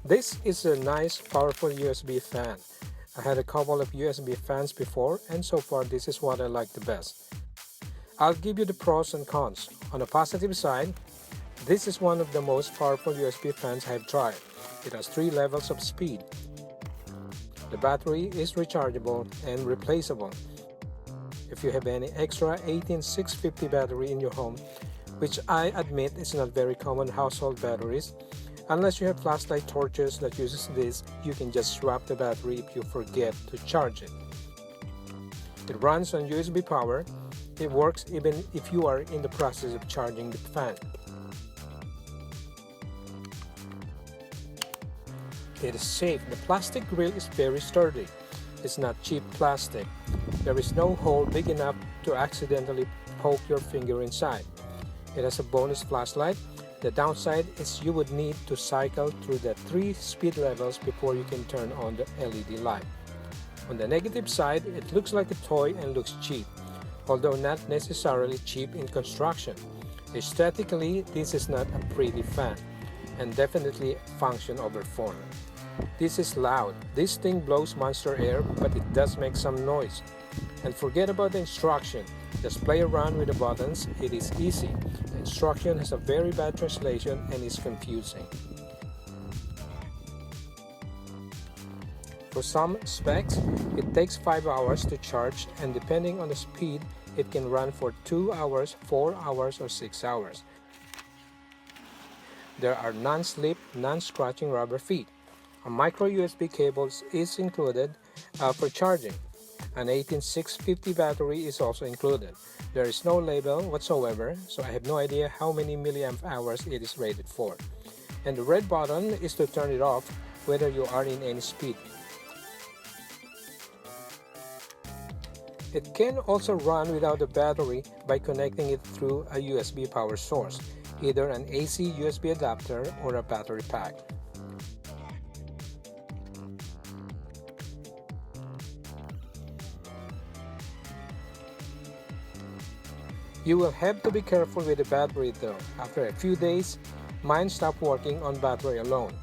This is a nice, powerful USB fan. I had a couple of USB fans before, and so far this is what I like the best. I'll give you the pros and cons. On the positive side, this is one of the most powerful USB fans I've tried. It has 3 levels of speed. The battery is rechargeable and replaceable. If you have any extra 18650 battery in your home, which I admit is not very common household batteries, unless you have flashlight torches that uses this, you can just swap the battery if you forget to charge it. It runs on USB power. It works even if you are in the process of charging the fan. It is safe. The plastic grill is very sturdy. It's not cheap plastic. There is no hole big enough to accidentally poke your finger inside. It has a bonus flashlight. The downside is you would need to cycle through the 3 speed levels before you can turn on the LED light. On the negative side, it looks like a toy and looks cheap, although not necessarily cheap in construction. Aesthetically, this is not a pretty fan, and definitely function over form. This is loud. This thing blows monster air, but it does make some noise. And forget about the instruction. Just play around with the buttons. It is easy. The instruction has a very bad translation and is confusing. For some specs, it takes 5 hours to charge, and depending on the speed, it can run for 2 hours, 4 hours, or 6 hours. There are non-slip, non-scratching rubber feet. A micro USB cable is included for charging. An 18650 battery is also included. There is no label whatsoever, so I have no idea how many milliamp hours it is rated for. And the red button is to turn it off whether you are in any speed. It can also run without the battery by connecting it through a USB power source, either an AC USB adapter or a battery pack. You will have to be careful with the battery though. After a few days, mine stopped working on battery alone.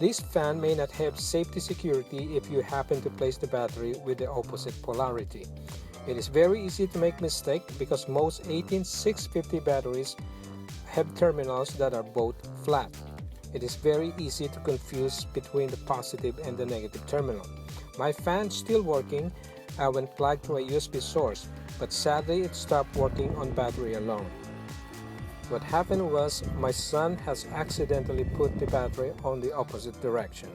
This fan may not have safety security if you happen to place the battery with the opposite polarity. It is very easy to make mistake because most 18650 batteries have terminals that are both flat. It is very easy to confuse between the positive and the negative terminal. My fan is still working when plugged to a USB source, but sadly it stopped working on battery alone. What happened was my son has accidentally put the battery on the opposite direction.